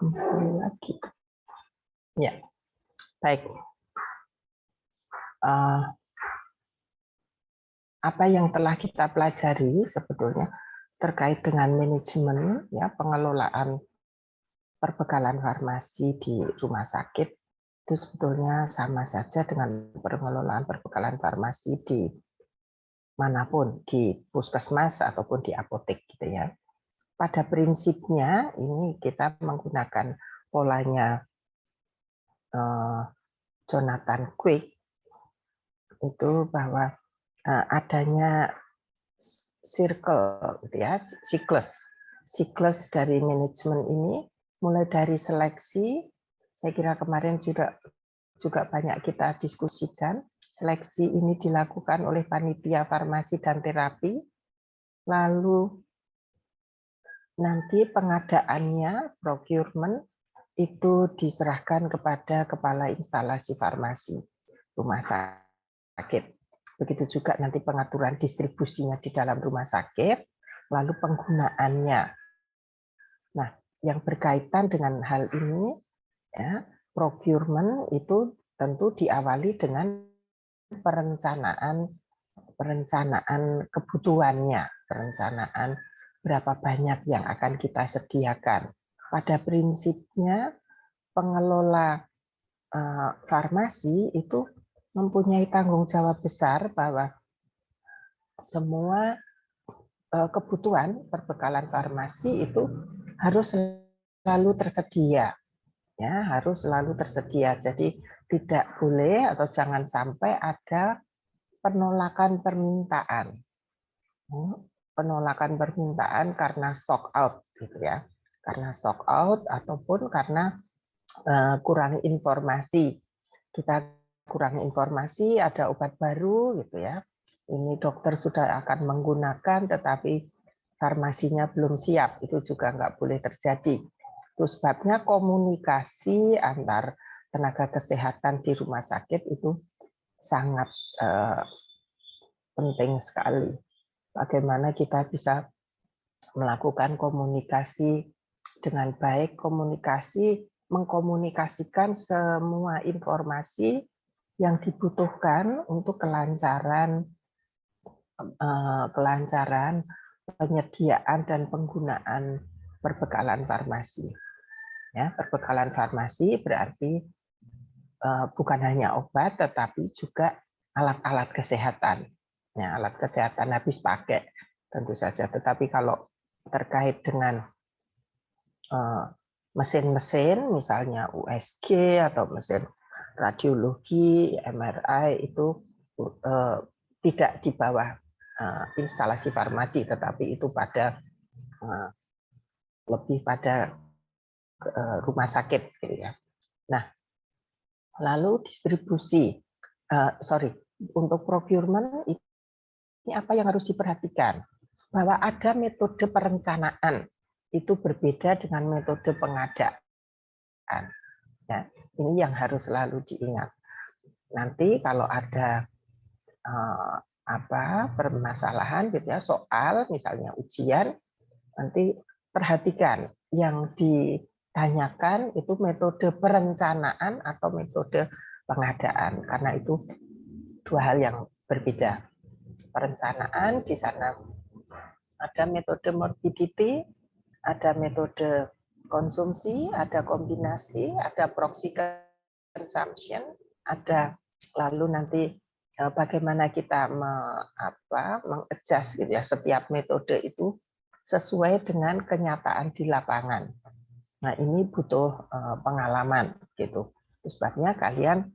kembali lagi. Ya, baik. Apa yang telah kita pelajari sebetulnya terkait dengan manajemen, ya, pengelolaan perbekalan farmasi di rumah sakit itu sebetulnya sama saja dengan pengelolaan perbekalan farmasi di manapun, di puskesmas ataupun di apotek, gitu ya. Pada prinsipnya ini kita menggunakan polanya Jonathan Quick itu bahwa adanya circle, gitu ya, siklus dari manajemen ini mulai dari seleksi. Saya kira kemarin juga banyak kita diskusikan. Seleksi ini dilakukan oleh panitia farmasi dan terapi, lalu nanti pengadaannya, procurement, itu diserahkan kepada kepala instalasi farmasi rumah sakit. Begitu juga nanti pengaturan distribusinya di dalam rumah sakit, lalu penggunaannya. Nah, yang berkaitan dengan hal ini, ya, procurement itu tentu diawali dengan perencanaan kebutuhannya, perencanaan berapa banyak yang akan kita sediakan. Pada prinsipnya pengelola farmasi itu mempunyai tanggung jawab besar bahwa semua kebutuhan perbekalan farmasi itu harus selalu tersedia, ya, harus selalu tersedia. Jadi tidak boleh atau jangan sampai ada penolakan permintaan, karena stock out, gitu ya, karena stock out ataupun karena kurang informasi. Kita kurang informasi, ada obat baru, gitu ya. Ini dokter sudah akan menggunakan, tetapi farmasinya belum siap. Itu juga nggak boleh terjadi. Itu sebabnya komunikasi antar tenaga kesehatan di rumah sakit itu sangat penting sekali. Bagaimana kita bisa melakukan komunikasi dengan baik, mengkomunikasikan semua informasi yang dibutuhkan untuk kelancaran penyediaan dan penggunaan perbekalan farmasi. Ya, perbekalan farmasi berarti bukan hanya obat, tetapi juga alat-alat kesehatan. Ya, alat kesehatan habis pakai tentu saja. Tetapi kalau terkait dengan mesin-mesin, misalnya USG atau mesin radiologi, MRI, itu tidak di bawah instalasi farmasi, tetapi itu lebih pada rumah sakit, gitu ya. Nah, lalu distribusi, untuk procurement ini apa yang harus diperhatikan? Bahwa ada metode perencanaan itu berbeda dengan metode pengadaan. Ya, ini yang harus selalu diingat. Nanti kalau ada permasalahan, gitu ya, soal misalnya ujian, nanti perhatikan yang ditanyakan itu metode perencanaan atau metode pengadaan, karena itu dua hal yang berbeda. Perencanaan di sana ada metode morbidity, ada metode konsumsi, ada kombinasi, ada proxy consumption, ada lalu nanti bagaimana kita mengadjust, gitu ya, setiap metode itu sesuai dengan kenyataan di lapangan. Nah, ini butuh pengalaman, gitu. Sebabnya kalian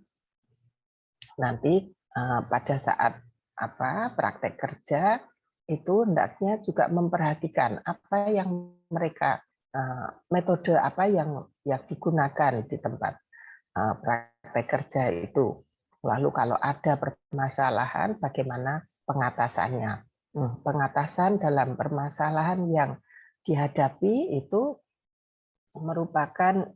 nanti pada saat praktek kerja itu hendaknya juga memperhatikan apa yang mereka metode apa yang digunakan di tempat praktek kerja itu. Lalu kalau ada permasalahan, bagaimana pengatasannya? Pengatasan dalam permasalahan yang dihadapi itu merupakan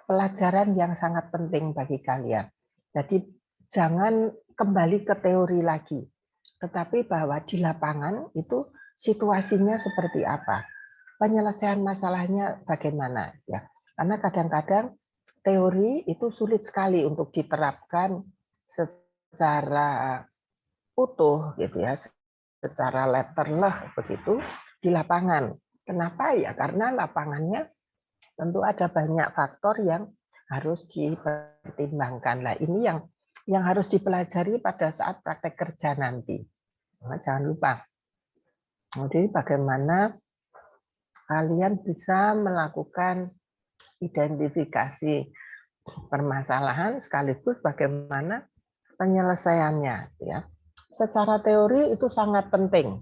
pelajaran yang sangat penting bagi kalian. Jadi jangan kembali ke teori lagi, tetapi bahwa di lapangan itu situasinya seperti apa. penyelesaian masalahnya bagaimana ya. Karena kadang-kadang teori itu sulit sekali untuk diterapkan secara utuh gitu ya, secara letterleh begitu di lapangan. Kenapa ya? Karena lapangannya tentu ada banyak faktor yang harus dipertimbangkan. Nah, ini yang harus dipelajari pada saat praktek kerja nanti. Nah, jangan lupa. Jadi bagaimana kalian bisa melakukan identifikasi permasalahan sekaligus bagaimana penyelesaiannya ya. Secara teori itu sangat penting.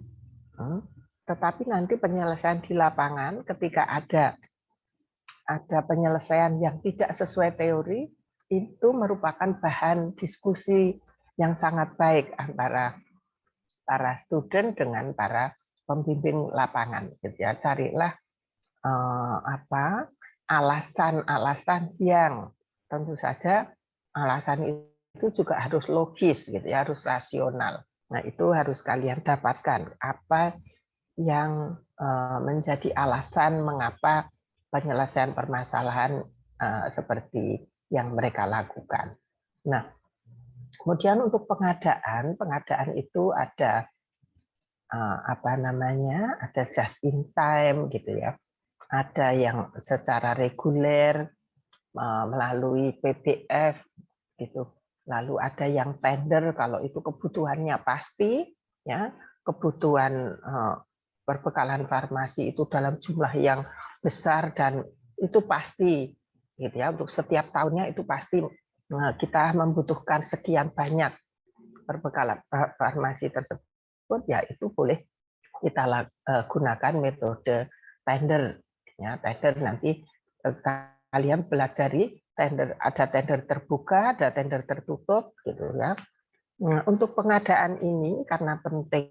Tetapi nanti penyelesaian di lapangan ketika ada penyelesaian yang tidak sesuai teori itu merupakan bahan diskusi yang sangat baik antara para student dengan para pembimbing lapangan. Gitu ya. Carilah alasan-alasan yang tentu saja alasan itu juga harus logis, gitu ya, harus rasional. Nah itu harus kalian dapatkan apa yang menjadi alasan mengapa penyelesaian permasalahan seperti yang mereka lakukan. Nah, kemudian untuk pengadaan itu ada ada just in time gitu ya, ada yang secara reguler melalui PBF gitu, lalu ada yang tender kalau itu kebutuhannya pasti ya, kebutuhan perbekalan farmasi itu dalam jumlah yang besar dan itu pasti gitu ya, untuk setiap tahunnya itu pasti kita membutuhkan sekian banyak perbekalan farmasi tersebut, ya itu boleh kita gunakan metode tender ya. Tender nanti kalian pelajari tender, ada tender terbuka, ada tender tertutup gitu ya. Nah, untuk pengadaan ini karena penting,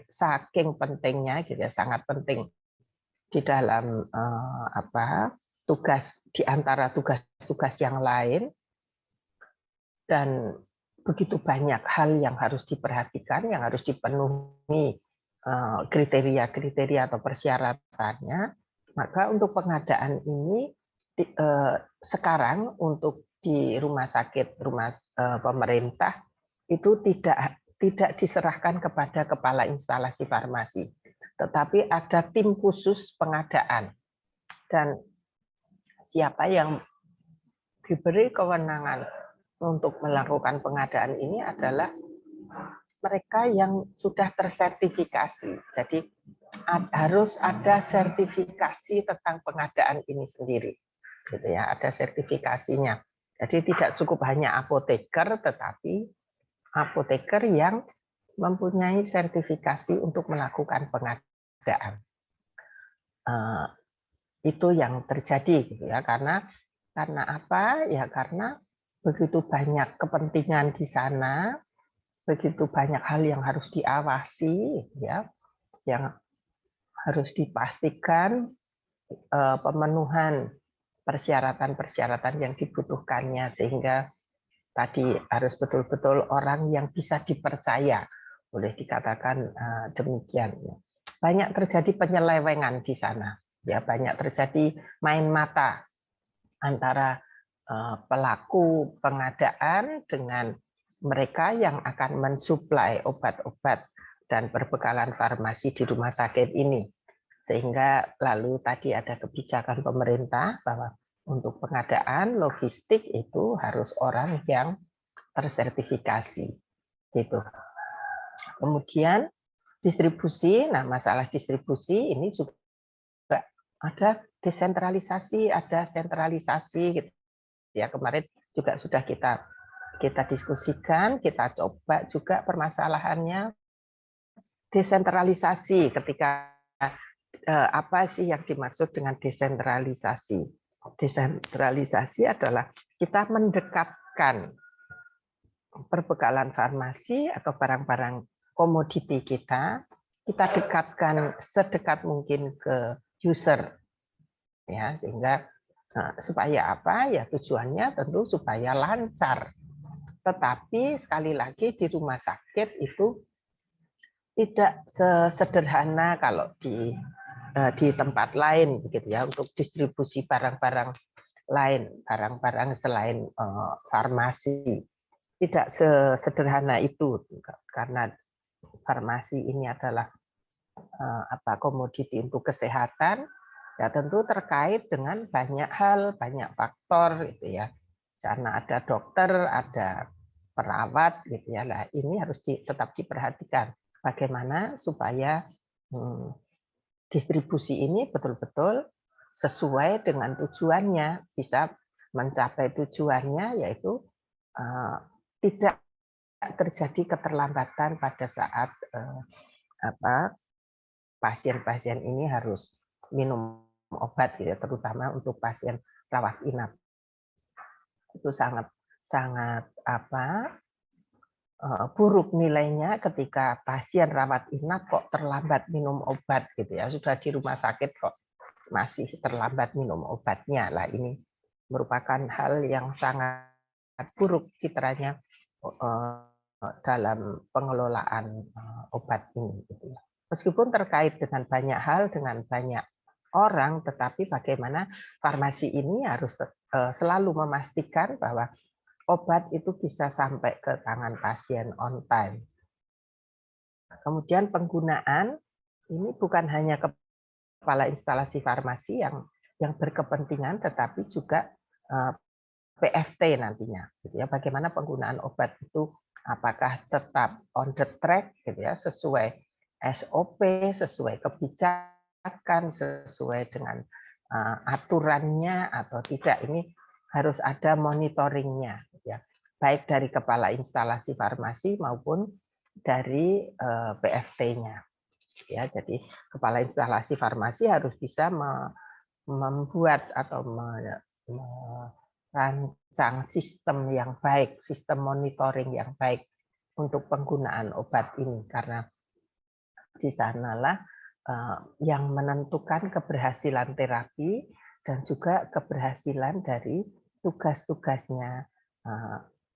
saking pentingnya gitu ya, sangat penting di dalam tugas di antara tugas-tugas yang lain, dan begitu banyak hal yang harus diperhatikan, yang harus dipenuhi kriteria-kriteria atau persyaratannya, maka untuk pengadaan ini sekarang untuk di rumah sakit pemerintah itu tidak diserahkan kepada kepala instalasi farmasi, tetapi ada tim khusus pengadaan, dan siapa yang diberi kewenangan untuk melakukan pengadaan ini adalah mereka yang sudah tersertifikasi. Jadi harus ada sertifikasi tentang pengadaan ini sendiri, gitu ya. Ada sertifikasinya. Jadi tidak cukup hanya apoteker, tetapi apoteker yang mempunyai sertifikasi untuk melakukan pengadaan. Itu yang terjadi, gitu ya. Karena apa? Ya karena begitu banyak kepentingan di sana, begitu banyak hal yang harus diawasi, ya, yang harus dipastikan pemenuhan persyaratan-persyaratan yang dibutuhkannya, sehingga tadi harus betul-betul orang yang bisa dipercaya, boleh dikatakan demikian. Banyak terjadi penyelewengan di sana, ya, banyak terjadi main mata antara pelaku pengadaan dengan mereka yang akan mensuplai obat-obat dan perbekalan farmasi di rumah sakit ini. Sehingga lalu tadi ada kebijakan pemerintah bahwa untuk pengadaan logistik itu harus orang yang tersertifikasi. Gitu. Kemudian distribusi, nah masalah distribusi ini juga ada desentralisasi, ada sentralisasi gitu. Ya, kemarin juga sudah kita diskusikan, kita coba juga permasalahannya desentralisasi. Ketika apa sih yang dimaksud dengan desentralisasi? Desentralisasi adalah kita mendekatkan perbekalan farmasi atau barang-barang komoditi kita dekatkan sedekat mungkin ke user, ya, sehingga supaya apa? Ya tujuannya tentu supaya lancar. Tetapi sekali lagi di rumah sakit itu tidak sesederhana kalau di di tempat lain begitu ya, untuk distribusi barang-barang lain, barang-barang selain farmasi. Tidak sesederhana itu, karena farmasi ini adalah komoditi untuk kesehatan, ya tentu terkait dengan banyak hal, banyak faktor gitu ya. Karena ada dokter, ada perawat gitu ya. Nah, ini harus tetap diperhatikan bagaimana supaya distribusi ini betul-betul sesuai dengan tujuannya, bisa mencapai tujuannya, yaitu tidak terjadi keterlambatan pada saat pasien-pasien ini harus minum obat, gitu, terutama untuk pasien rawat inap. Itu sangat buruk nilainya ketika pasien rawat inap kok terlambat minum obat gitu ya, sudah di rumah sakit kok masih terlambat minum obatnya. Lah ini merupakan hal yang sangat buruk citranya dalam pengelolaan obat ini gitu ya. Meskipun terkait dengan banyak hal, dengan banyak orang, tetapi bagaimana farmasi ini harus selalu memastikan bahwa obat itu bisa sampai ke tangan pasien on time. Kemudian penggunaan ini bukan hanya kepala instalasi farmasi yang berkepentingan, tetapi juga PFT nantinya. Gitu ya. Bagaimana penggunaan obat itu, apakah tetap on the track, gitu ya, sesuai SOP, sesuai kebijakan, sesuai dengan aturannya atau tidak. Ini harus ada monitoringnya, ya, baik dari kepala instalasi farmasi maupun dari PFT-nya. Ya, jadi kepala instalasi farmasi harus bisa membuat atau merancang sistem yang baik, sistem monitoring yang baik untuk penggunaan obat ini, karena di sanalah yang menentukan keberhasilan terapi dan juga keberhasilan dari tugas-tugasnya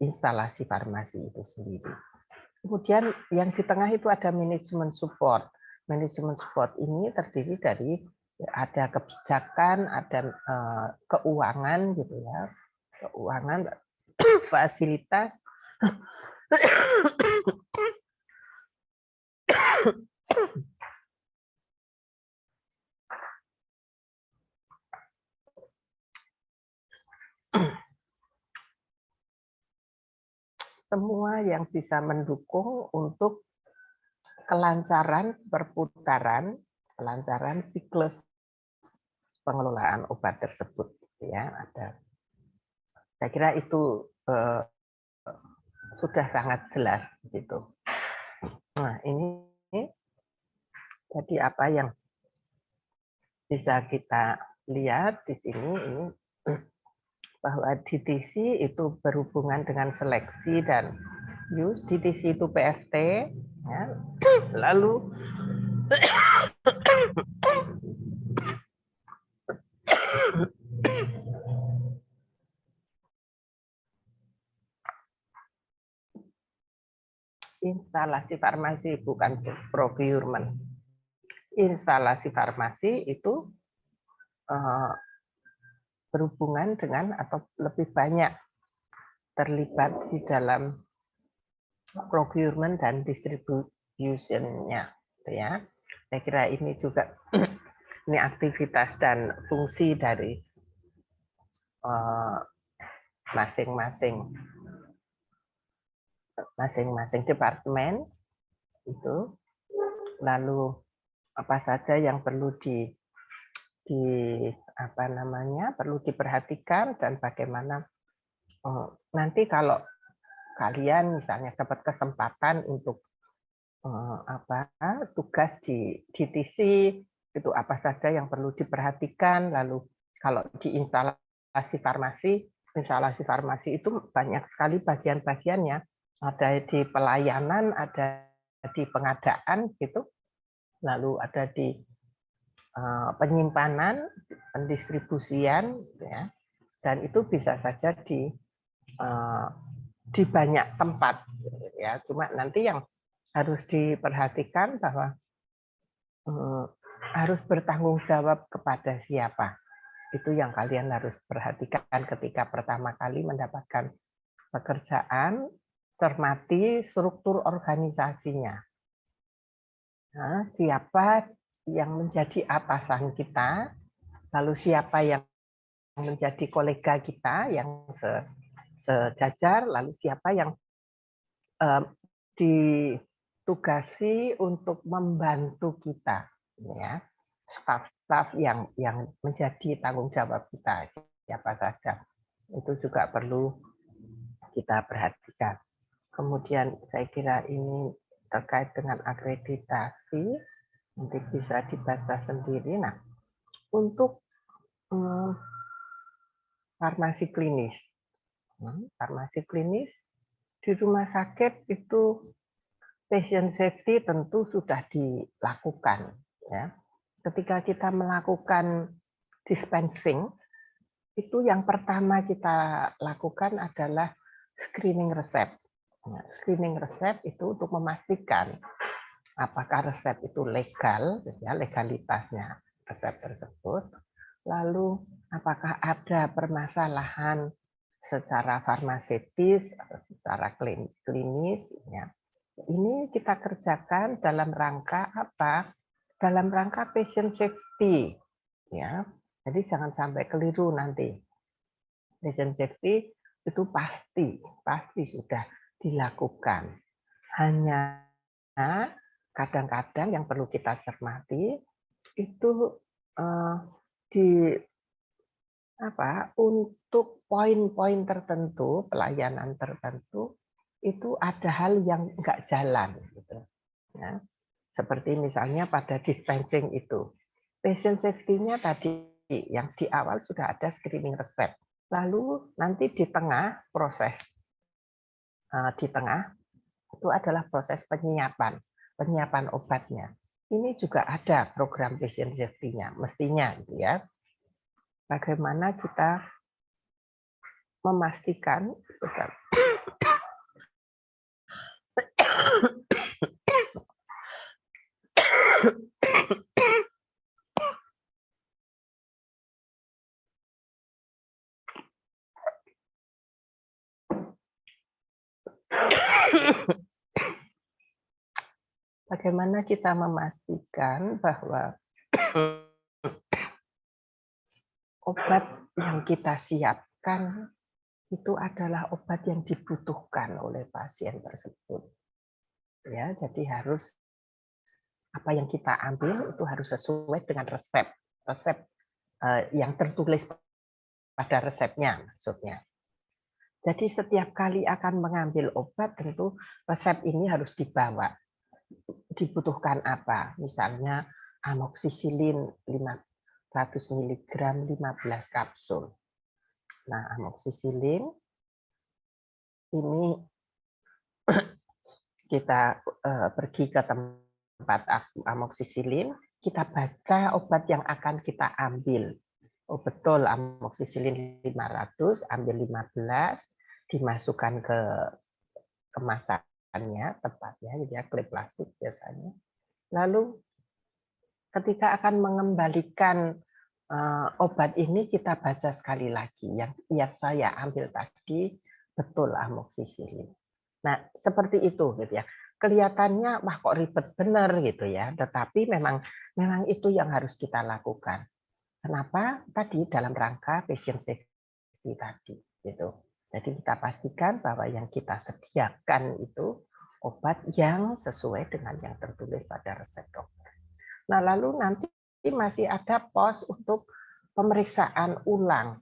instalasi farmasi itu sendiri. Kemudian yang di tengah itu ada manajemen support. Manajemen support ini terdiri dari ada kebijakan, ada keuangan gitu ya, keuangan, fasilitas, semua yang bisa mendukung untuk kelancaran perputaran, kelancaran siklus pengelolaan obat tersebut. Ya, ada. Saya kira itu sudah sangat jelas gitu. Nah, ini jadi apa yang bisa kita lihat di sini ini bahwa DTC itu berhubungan dengan seleksi dan use. DTC itu PFT, ya. Lalu instalasi farmasi bukan procurement. Instalasi farmasi itu berhubungan dengan atau lebih banyak terlibat di dalam procurement dan distribution-nya, ya. Saya kira ini juga ini aktivitas dan fungsi dari masing-masing departemen itu. Lalu apa saja yang perlu perlu diperhatikan, dan bagaimana nanti kalau kalian misalnya dapat kesempatan untuk tugas di DTC, itu apa saja yang perlu diperhatikan. Lalu kalau di instalasi farmasi itu banyak sekali bagian-bagiannya, ada di pelayanan, ada di pengadaan gitu, lalu ada di penyimpanan, pendistribusian, ya, dan itu bisa saja di banyak tempat, ya. Cuma nanti yang harus diperhatikan bahwa harus bertanggung jawab kepada siapa? Itu yang kalian harus perhatikan ketika pertama kali mendapatkan pekerjaan, cermati struktur organisasinya. Nah, siapa yang menjadi atasan kita, lalu siapa yang menjadi kolega kita yang sejajar, lalu siapa yang ditugasi untuk membantu kita, ya, staf-staf yang menjadi tanggung jawab kita, siapa saja, itu juga perlu kita perhatikan. Kemudian saya kira ini terkait dengan akreditasi, nanti bisa dibaca sendiri. Nah, untuk farmasi klinis, di rumah sakit itu patient safety tentu sudah dilakukan. Ya. Ketika kita melakukan dispensing, itu yang pertama kita lakukan adalah screening resep. Nah, screening resep itu untuk memastikan apakah resep itu legal, ya, legalitasnya resep tersebut. Lalu apakah ada permasalahan secara farmaseutis atau secara klinis, ya. Ini kita kerjakan dalam rangka apa? Dalam rangka patient safety, ya. Jadi jangan sampai keliru nanti. Patient safety itu pasti sudah dilakukan. Hanya kadang-kadang yang perlu kita cermati itu untuk poin-poin tertentu, pelayanan tertentu, itu ada hal yang nggak jalan, gitu. Ya. Seperti misalnya pada dispensing itu, patient safety-nya tadi yang di awal sudah ada screening resep, lalu nanti di tengah proses itu adalah proses penyiapan obatnya. Ini juga ada program patient safety-nya, mestinya, gitu ya. Bagaimana kita memastikan bahwa obat yang kita siapkan itu adalah obat yang dibutuhkan oleh pasien tersebut. Ya, jadi harus apa yang kita ambil itu harus sesuai dengan resep yang tertulis pada resepnya, maksudnya. Jadi setiap kali akan mengambil obat tentu resep ini harus dibawa. Dibutuhkan apa? Misalnya amoksisilin 500 mg 15 kapsul. Nah, amoksisilin ini kita pergi ke tempat amoksisilin, kita baca obat yang akan kita ambil. Oh betul, amoksisilin 500, ambil 15, dimasukkan ke kemasannya, tempatnya, gitu ya, klip plastik biasanya. Lalu ketika akan mengembalikan obat ini, kita baca sekali lagi. Yang saya ambil tadi betul amoksisilin. Nah, seperti itu, gitu ya. Kelihatannya wah kok ribet benar gitu ya, tetapi memang itu yang harus kita lakukan. Kenapa? Tadi dalam rangka patient safety tadi, gitu. Jadi kita pastikan bahwa yang kita sediakan itu obat yang sesuai dengan yang tertulis pada resep dokter. Nah, lalu nanti masih ada pos untuk pemeriksaan ulang,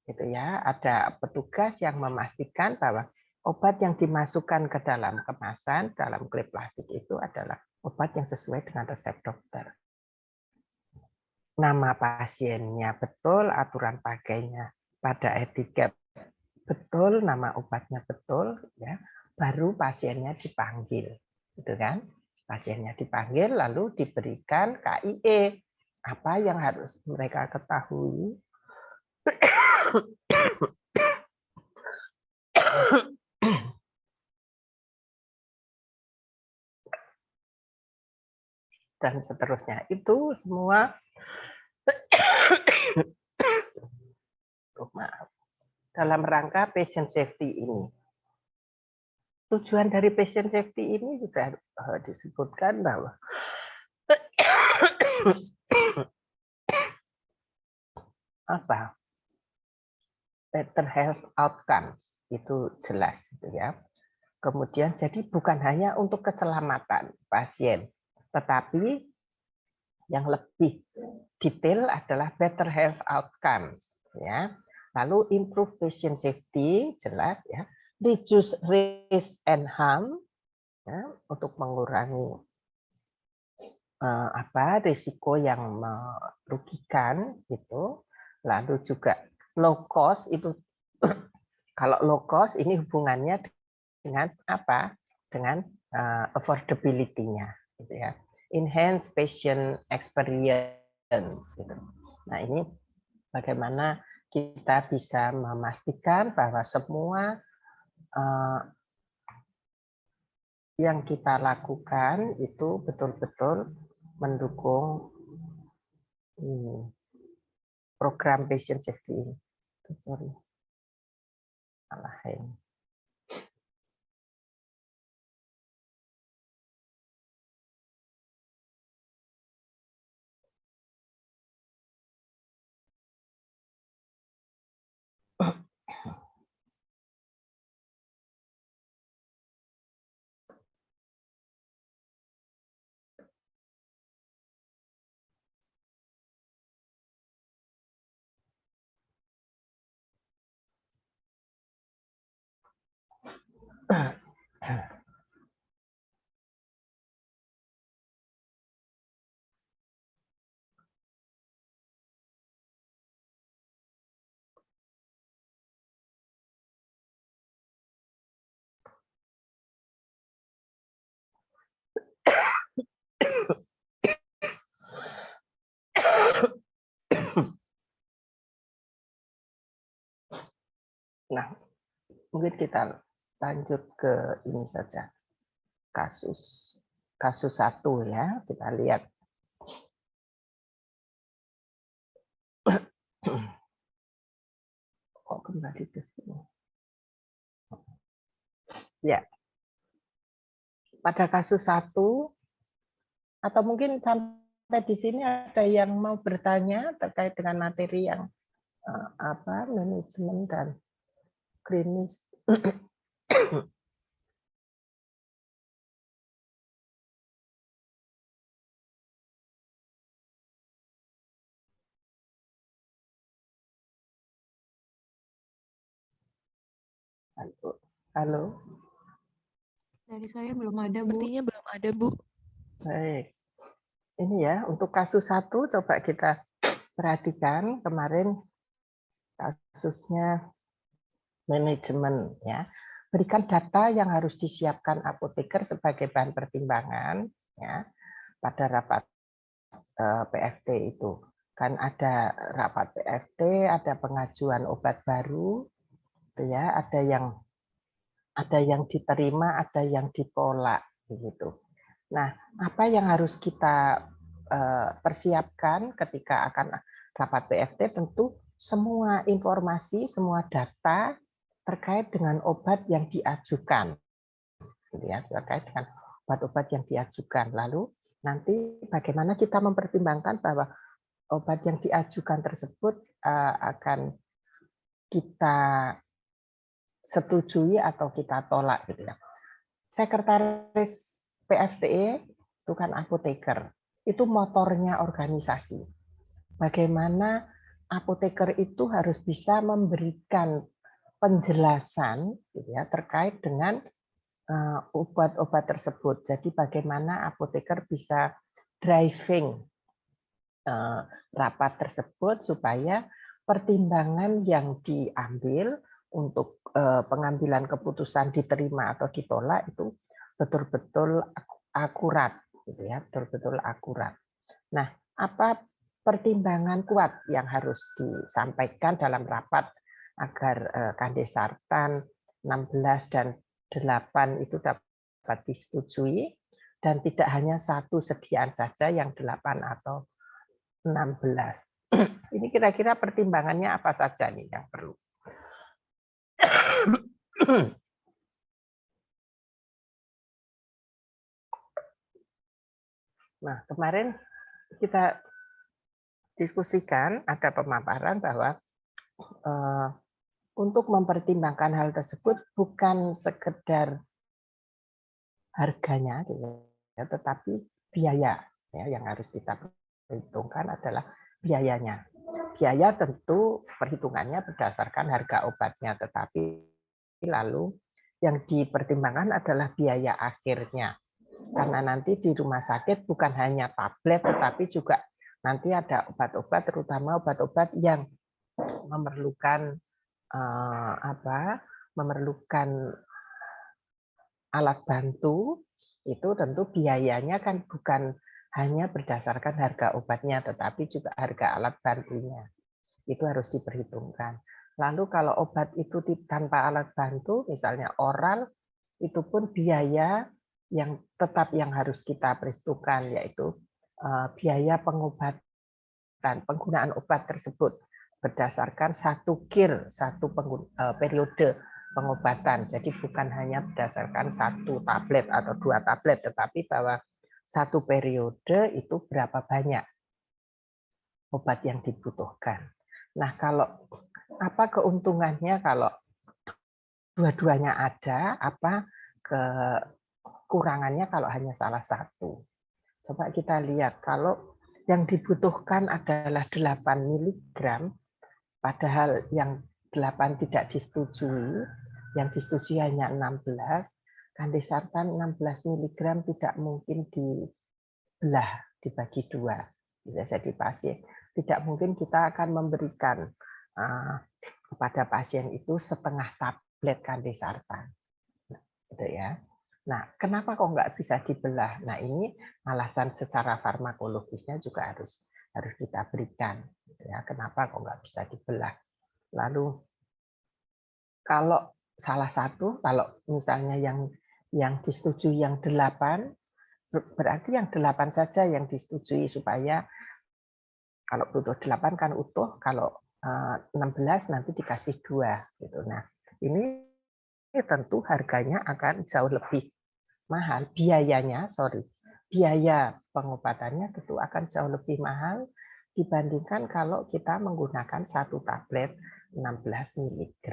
gitu ya. Ada petugas yang memastikan bahwa obat yang dimasukkan ke dalam kemasan, dalam klip plastik itu adalah obat yang sesuai dengan resep dokter. Nama pasiennya betul, aturan pakainya pada etiket betul, nama obatnya betul, ya. Baru pasiennya dipanggil, gitu kan? Pasiennya dipanggil lalu diberikan KIE. Apa yang harus mereka ketahui? dan seterusnya. Itu semua dalam rangka patient safety ini. Tujuan dari patient safety ini juga disebutkan bahwa apa? Better health outcomes itu jelas gitu ya. Kemudian jadi bukan hanya untuk keselamatan pasien, tetapi yang lebih detail adalah better health outcomes ya. Lalu improve patient safety jelas ya, reduce risk and harm ya, untuk mengurangi risiko yang merugikan itu. Lalu juga low cost itu kalau low cost ini hubungannya dengan apa? Dengan affordability-nya gitu ya. Enhance patient experience gitu. Nah, ini bagaimana kita bisa memastikan bahwa semua yang kita lakukan itu betul-betul mendukung program patient safety ini. Sorry. Salah ini. Nah, mungkin kita lanjut ke ini saja. Kasus 1 ya, kita lihat. Kok kembali ke sini? Ya. Pada kasus 1 atau mungkin sampai di sini ada yang mau bertanya terkait dengan materi yang manajemen dan klinis. Halo. Dari saya belum ada, Bu. Sepertinya belum ada, Bu. Baik. Ini ya, untuk kasus 1 coba kita perhatikan kemarin kasusnya manajemen ya. Berikan data yang harus disiapkan apoteker sebagai bahan pertimbangan ya pada rapat PFT itu. Kan ada rapat PFT, ada pengajuan obat baru, gitu ya, ada yang diterima, ada yang ditolak begitu. Nah, apa yang harus kita persiapkan ketika akan rapat PFT? Tentu semua informasi, semua data terkait dengan obat yang diajukan, gitu ya, terkait dengan obat-obat yang diajukan. Lalu nanti bagaimana kita mempertimbangkan bahwa obat yang diajukan tersebut akan kita setujui atau kita tolak, gitu ya. Sekretaris PFTE itu kan apoteker, itu motornya organisasi. Bagaimana apoteker itu harus bisa memberikan penjelasan gitu ya, terkait dengan obat-obat tersebut. Jadi bagaimana apoteker bisa driving rapat tersebut supaya pertimbangan yang diambil untuk pengambilan keputusan diterima atau ditolak itu betul-betul akurat, gitu ya, betul-betul akurat. Nah, apa pertimbangan kuat yang harus disampaikan dalam rapat agar Kandesartan 16 dan 8 itu dapat disetujui? dan tidak hanya satu sediaan saja yang 8 atau 16. Ini kira-kira pertimbangannya apa saja nih yang perlu? Nah, kemarin kita diskusikan, ada pemaparan bahwa untuk mempertimbangkan hal tersebut bukan sekedar harganya, tetapi biaya ya, yang harus kita perhitungkan adalah biayanya. Biaya tentu perhitungannya berdasarkan harga obatnya, tetapi lalu yang dipertimbangkan adalah biaya akhirnya. Karena nanti di rumah sakit bukan hanya tablet, tetapi juga nanti ada obat-obat, terutama obat-obat yang memerlukan memerlukan alat bantu, itu tentu biayanya kan bukan hanya berdasarkan harga obatnya, tetapi juga harga alat bantunya. Itu harus diperhitungkan. Lalu kalau obat itu tanpa alat bantu, misalnya oral, itu pun biaya yang tetap yang harus kita perhitungkan, yaitu biaya pengobatan, penggunaan obat tersebut berdasarkan satu periode pengobatan. Jadi bukan hanya berdasarkan satu tablet atau 2 tablet, tetapi bahwa satu periode itu berapa banyak obat yang dibutuhkan. Nah, kalau apa keuntungannya kalau dua-duanya ada, apa kekurangannya kalau hanya salah satu? Coba kita lihat, kalau yang dibutuhkan adalah 8 mg, padahal yang 8 tidak disetujui, yang disetujui hanya 16, Candesartan 16 mg tidak mungkin dibelah, dibagi 2. Jadi pasien tidak mungkin kita akan memberikan kepada pasien itu setengah tablet Candesartan. Gitu ya. Nah, kenapa kok nggak bisa dibelah? Nah, ini alasan secara farmakologisnya juga harus kita berikan. Ya, kenapa kok nggak bisa dibelah? Lalu kalau salah satu, kalau misalnya yang disetujui yang 8, berarti yang 8 saja yang disetujui, supaya kalau butuh 8 kan utuh, kalau 16 nanti dikasih 2 gitu. Nah, ini tentu harganya akan jauh lebih mahal, biaya pengobatannya tentu akan jauh lebih mahal dibandingkan kalau kita menggunakan satu tablet 16 mg.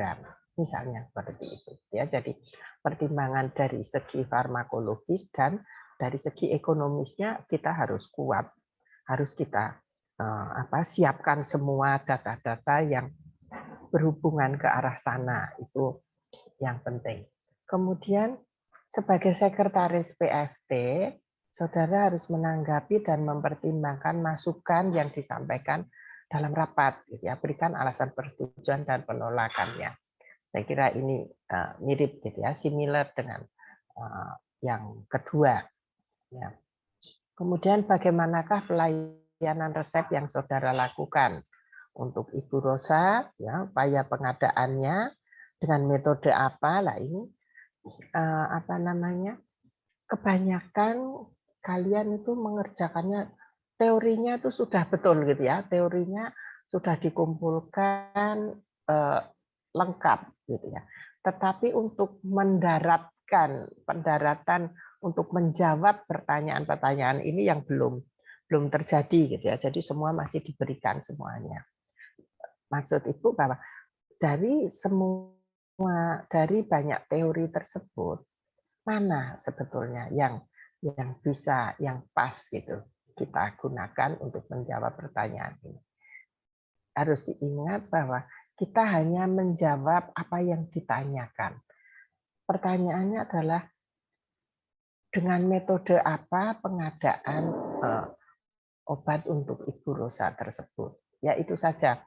Misalnya seperti itu. Ya, jadi pertimbangan dari segi farmakologis dan dari segi ekonomisnya kita harus kuat, harus kita siapkan semua data-data yang berhubungan ke arah sana, itu yang penting. Kemudian sebagai sekretaris PFT, saudara harus menanggapi dan mempertimbangkan masukan yang disampaikan dalam rapat, gitu ya. Berikan alasan persetujuan dan penolakannya. Saya kira ini mirip, gitu ya, similar dengan yang kedua. Ya. Kemudian bagaimanakah pelayanan resep yang saudara lakukan untuk Ibu Rosa, ya, upaya pengadaannya dengan metode apa? Lah ini kebanyakan kalian itu mengerjakannya, teorinya itu sudah betul, gitu ya, teorinya sudah dikumpulkan lengkap, gitu ya. Tetapi untuk pendaratan untuk menjawab pertanyaan-pertanyaan ini yang belum terjadi, gitu ya. Jadi semua masih diberikan semuanya. Maksud Ibu bahwa dari banyak teori tersebut, mana sebetulnya yang bisa, yang pas gitu kita gunakan untuk menjawab pertanyaan ini. Harus diingat bahwa kita hanya menjawab apa yang ditanyakan. Pertanyaannya adalah dengan metode apa pengadaan obat untuk Ibu Rosa tersebut. Ya, itu saja.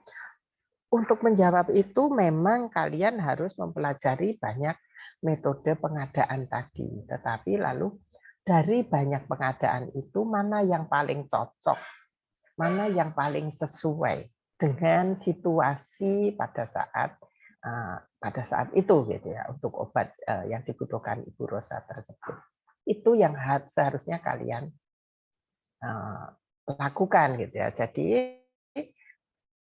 Untuk menjawab itu memang kalian harus mempelajari banyak metode pengadaan tadi. Tetapi lalu dari banyak pengadaan itu mana yang paling cocok, mana yang paling sesuai dengan situasi pada saat itu, gitu ya, untuk obat yang dibutuhkan Ibu Rosa tersebut. Itu yang seharusnya kalian lakukan gitu ya. Jadi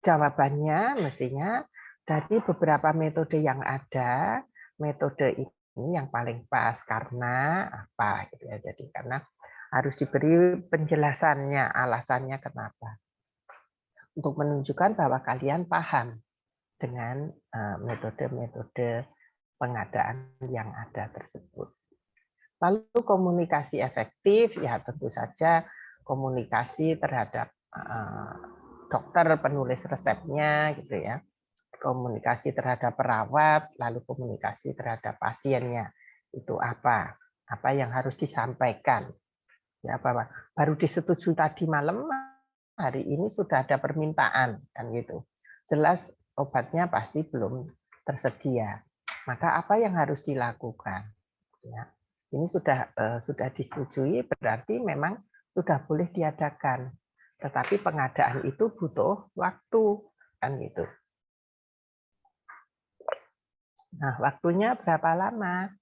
jawabannya mestinya dari beberapa metode yang ada, metode ini yang paling pas karena apa gitu ya. Jadi karena harus diberi penjelasannya, alasannya kenapa. Untuk menunjukkan bahwa kalian paham dengan metode-metode pengadaan yang ada tersebut. Lalu komunikasi efektif, ya tentu saja komunikasi terhadap dokter penulis resepnya, gitu ya. Komunikasi terhadap perawat, lalu komunikasi terhadap pasiennya. Itu apa? Apa yang harus disampaikan? Ya, bahwa baru disetujui tadi malam, hari ini sudah ada permintaan, kan gitu. Jelas obatnya pasti belum tersedia. Maka apa yang harus dilakukan? Ya, ini sudah disetujui, berarti memang sudah boleh diadakan. Tetapi pengadaan itu butuh waktu, kan gitu. Nah, waktunya berapa lama?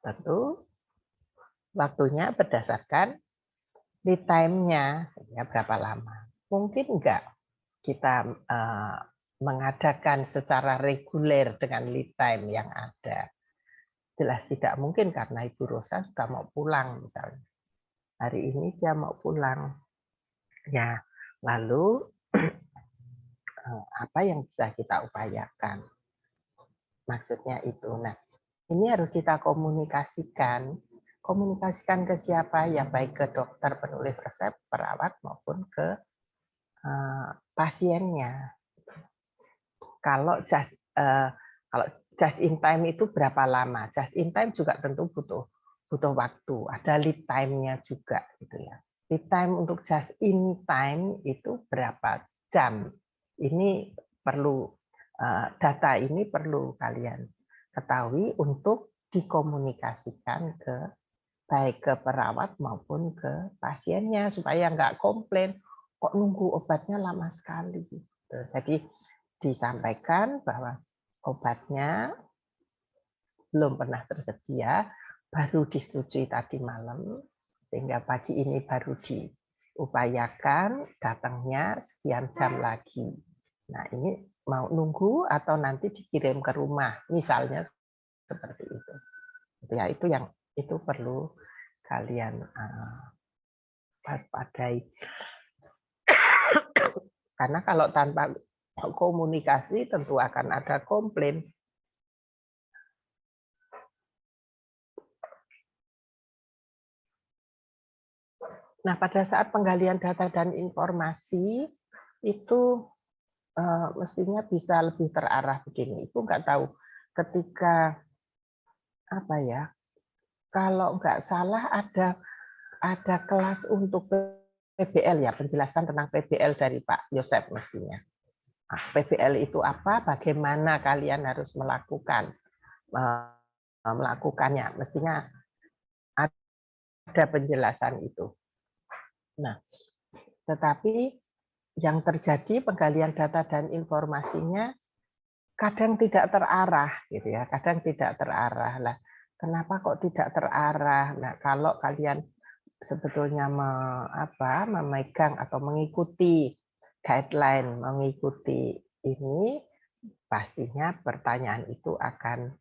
Tentu waktunya berdasarkan lead time-nya, ya berapa lama. Mungkin enggak kita mengadakan secara reguler dengan lead time yang ada. Jelas tidak mungkin karena Ibu Rosa sudah mau pulang misalnya. Hari ini dia mau pulang. Ya, lalu apa yang bisa kita upayakan? Maksudnya itu. Nah, ini harus kita komunikasikan. Komunikasikan ke siapa? Ya baik ke dokter penulis resep, perawat maupun ke pasiennya. Kalau just in time itu berapa lama? Just in time juga tentu butuh waktu. Ada lead time-nya juga gitu ya. Lead time untuk just in time itu berapa jam? Ini perlu data ini perlu kalian ketahui untuk dikomunikasikan ke baik ke perawat maupun ke pasiennya supaya nggak komplain kok nunggu obatnya lama sekali. Jadi disampaikan bahwa obatnya belum pernah tersedia, baru disetujui tadi malam, sehingga pagi ini baru diupayakan datangnya sekian jam lagi. Nah, ini mau nunggu atau nanti dikirim ke rumah, misalnya seperti itu. Ya, itu yang itu perlu kalian waspadai. Karena kalau tanpa komunikasi tentu akan ada komplain. Nah, pada saat penggalian data dan informasi itu mestinya bisa lebih terarah begini. Ibu nggak tahu ketika apa ya, kalau nggak salah ada kelas untuk PBL ya, penjelasan tentang PBL dari Pak Yosef mestinya. Nah, PBL itu apa? Bagaimana kalian harus melakukannya? Mestinya ada penjelasan itu. Nah, tetapi yang terjadi penggalian data dan informasinya kadang tidak terarah gitu ya, kadang tidak terarah. Lah, kenapa kok tidak terarah? Nah, kalau kalian sebetulnya memegang atau mengikuti guideline, mengikuti ini, pastinya pertanyaan itu akan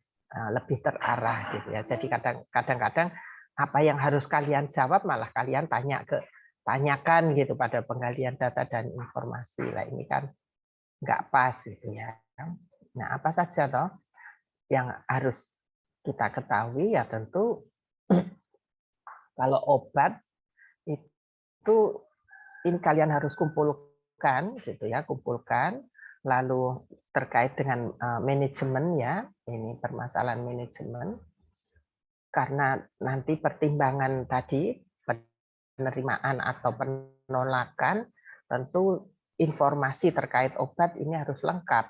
lebih terarah gitu ya. Jadi kadang-kadang apa yang harus kalian jawab malah kalian tanyakan gitu pada penggalian data dan informasi. Lah ini kan nggak pas gitu ya. Nah, apa saja toh yang harus kita ketahui ya tentu kalau obat itu ini kalian harus kumpulkan gitu ya, kumpulkan. Lalu terkait dengan manajemen ya, ini permasalahan manajemen. Karena nanti pertimbangan tadi penerimaan atau penolakan, tentu informasi terkait obat ini harus lengkap.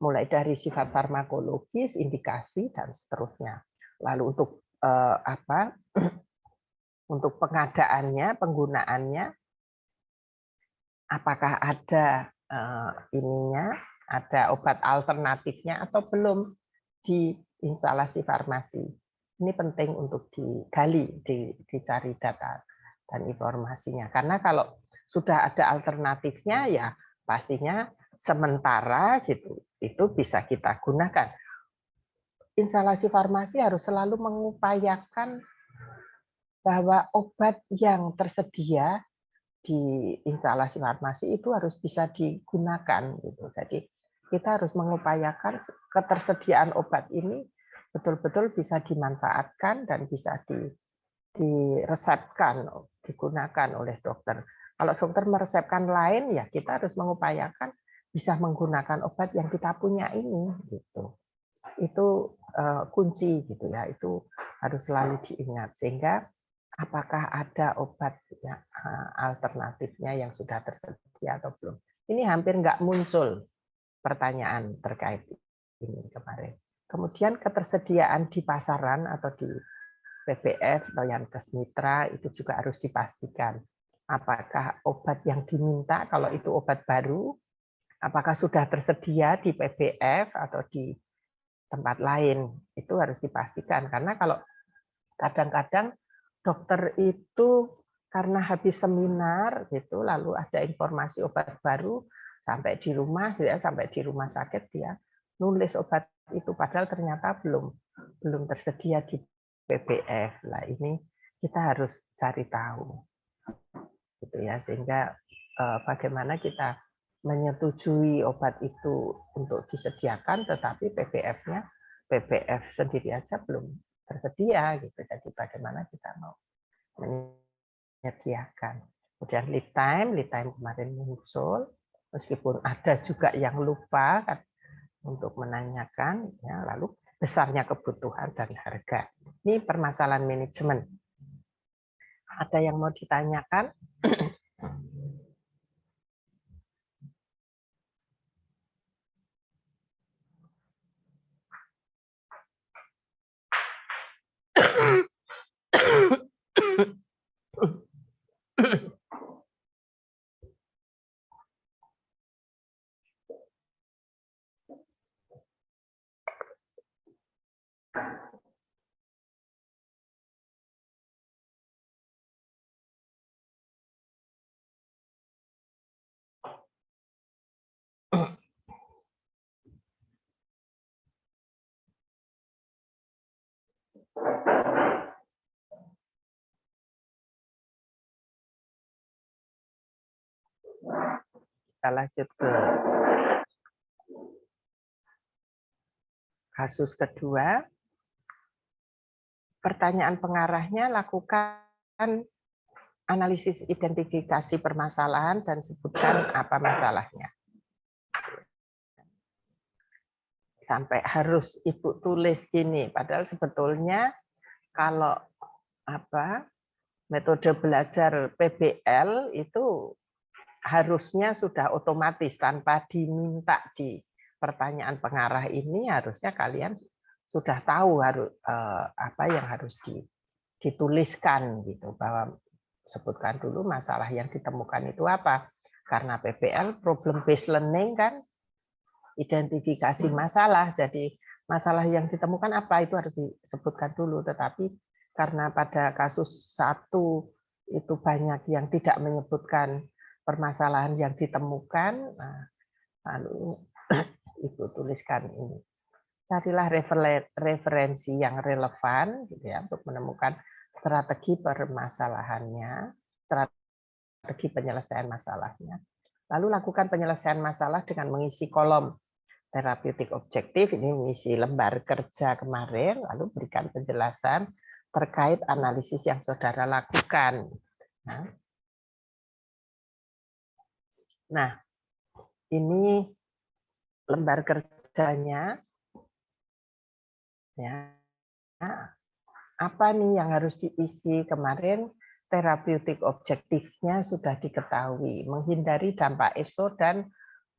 Mulai dari sifat farmakologis, indikasi, dan seterusnya. Lalu untuk untuk pengadaannya, penggunaannya, apakah ada ada obat alternatifnya atau belum di instalasi farmasi. Ini penting untuk digali, dicari data dan informasinya. Karena kalau sudah ada alternatifnya, ya pastinya sementara gitu, itu bisa kita gunakan. Instalasi farmasi harus selalu mengupayakan bahwa obat yang tersedia di instalasi farmasi itu harus bisa digunakan gitu. Jadi kita harus mengupayakan ketersediaan obat ini betul-betul bisa dimanfaatkan dan bisa diresepkan, digunakan oleh dokter. Kalau dokter meresepkan lain, ya kita harus mengupayakan bisa menggunakan obat yang kita punya ini gitu. Itu kunci gitu ya, itu harus selalu diingat sehingga apakah ada obat alternatifnya yang sudah tersedia atau belum. Ini hampir nggak muncul pertanyaan terkait ini kemarin. Kemudian ketersediaan di pasaran atau di PBF atau Yankes Mitra itu juga harus dipastikan. Apakah obat yang diminta, kalau itu obat baru, apakah sudah tersedia di PBF atau di tempat lain, itu harus dipastikan. Karena kalau kadang-kadang dokter itu karena habis seminar gitu, lalu ada informasi obat baru sampai di rumah, ya, sampai di rumah sakit dia nulis obat itu padahal ternyata belum tersedia di PBF. Lah ini kita harus cari tahu, gitu ya, sehingga bagaimana kita menyetujui obat itu untuk disediakan, tetapi PBF sendiri aja belum tersedia, gitu. Jadi bagaimana kita mau menyediakan. Kemudian lead time kemarin muncul, meskipun ada juga yang lupa kan, untuk menanyakan, ya, lalu besarnya kebutuhan dan harga. Ini permasalahan manajemen. Ada yang mau ditanyakan? Kita lanjut ke kasus kedua. Pertanyaan pengarahnya, lakukan analisis identifikasi permasalahan dan sebutkan apa masalahnya. Sampai harus Ibu tulis gini, padahal sebetulnya kalau metode belajar PBL itu harusnya sudah otomatis tanpa diminta di pertanyaan pengarah ini, harusnya kalian sudah tahu harus apa yang harus dituliskan gitu, bahwa sebutkan dulu masalah yang ditemukan itu apa. Karena PBL problem based learning kan, identifikasi masalah, jadi masalah yang ditemukan apa itu harus disebutkan dulu. Tetapi karena pada kasus 1 itu banyak yang tidak menyebutkan permasalahan yang ditemukan, nah, lalu Ibu tuliskan ini. Carilah referensi yang relevan gitu ya, untuk menemukan strategi permasalahannya, strategi penyelesaian masalahnya. Lalu lakukan penyelesaian masalah dengan mengisi kolom terapeutik objektif, ini mengisi lembar kerja kemarin, lalu berikan penjelasan terkait analisis yang saudara lakukan. Nah, ini lembar kerjanya. Ya, apa nih yang harus diisi? Kemarin terapeutik objektifnya sudah diketahui, menghindari dampak ESO dan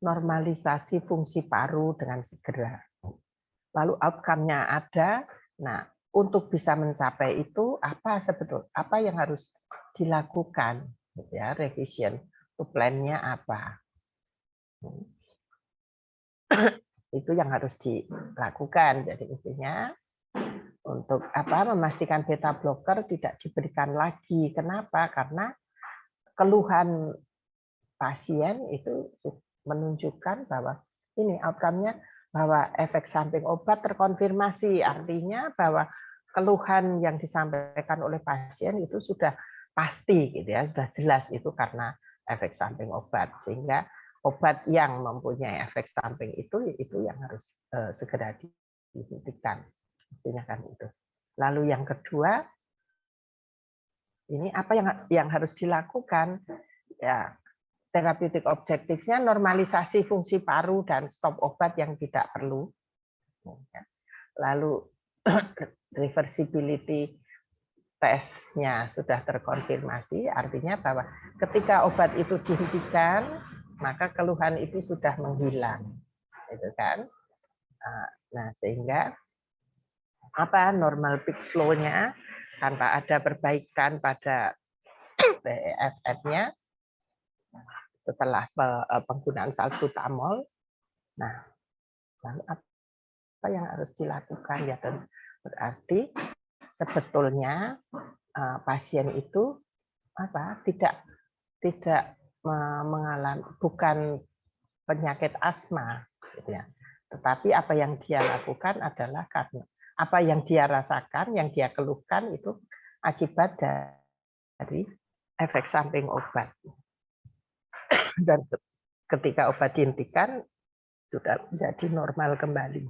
normalisasi fungsi paru dengan segera. Lalu outcome-nya ada. Nah, untuk bisa mencapai itu apa yang harus dilakukan? Ya, revision to plan-nya apa? Itu yang harus dilakukan. Jadi intinya untuk memastikan beta blocker tidak diberikan lagi. Kenapa? Karena keluhan pasien itu menunjukkan bahwa ini outcome-nya bahwa efek samping obat terkonfirmasi, artinya bahwa keluhan yang disampaikan oleh pasien itu sudah pasti gitu ya, sudah jelas itu karena efek samping obat, sehingga obat yang mempunyai efek samping itu yang harus segera dihentikan, mestinya kan itu. Lalu yang kedua, ini apa yang harus dilakukan? Ya, terapeutik objektifnya normalisasi fungsi paru dan stop obat yang tidak perlu. Lalu reversibility tesnya sudah terkonfirmasi, artinya bahwa ketika obat itu dihentikan, maka keluhan itu sudah menghilang, itu kan. Nah, sehingga normal peak flow-nya tanpa ada perbaikan pada PEFF-nya setelah penggunaan salbutamol. Nah, lalu apa yang harus dilakukan ya? Berarti sebetulnya pasien itu tidak mengalami, bukan penyakit asma, gitu ya. Tetapi apa yang dia lakukan adalah karena apa yang dia rasakan, yang dia keluhkan itu akibat dari efek samping obat. Dan ketika obat dihentikan sudah menjadi normal kembali.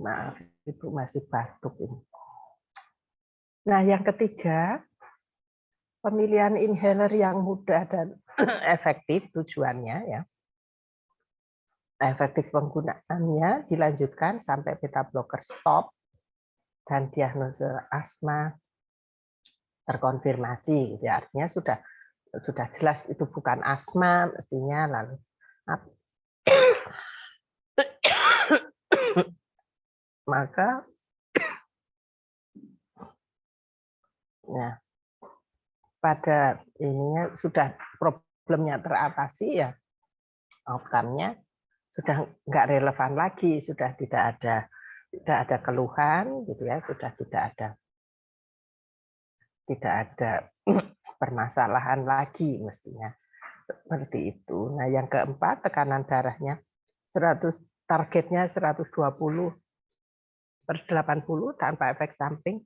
Maaf, Ibu masih batuk ini. Nah, yang ketiga, pemilihan inhaler yang mudah dan efektif tujuannya ya. Efektif penggunaannya dilanjutkan sampai beta blocker stop dan diagnosis asma terkonfirmasi. Gitu ya. Artinya sudah jelas itu bukan asma mestinya, lalu maka ya, pada ininya sudah problemnya teratasi ya, outcome-nya sudah nggak relevan lagi, sudah tidak ada keluhan gitu ya, sudah tidak ada permasalahan lagi mestinya seperti itu. Nah, yang keempat, tekanan darahnya 100, targetnya 120/80 tanpa efek samping.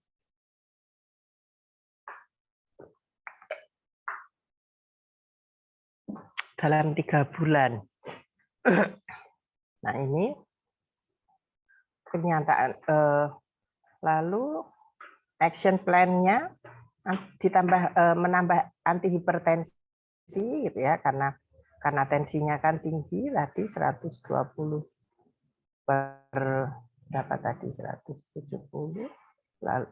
Dalam 3 bulan. Nah, ini kenyataan. Lalu action plan-nya ditambah menambah antihipertensi gitu ya, karena tensinya kan tinggi tadi 120 per berapa tadi 170, lalu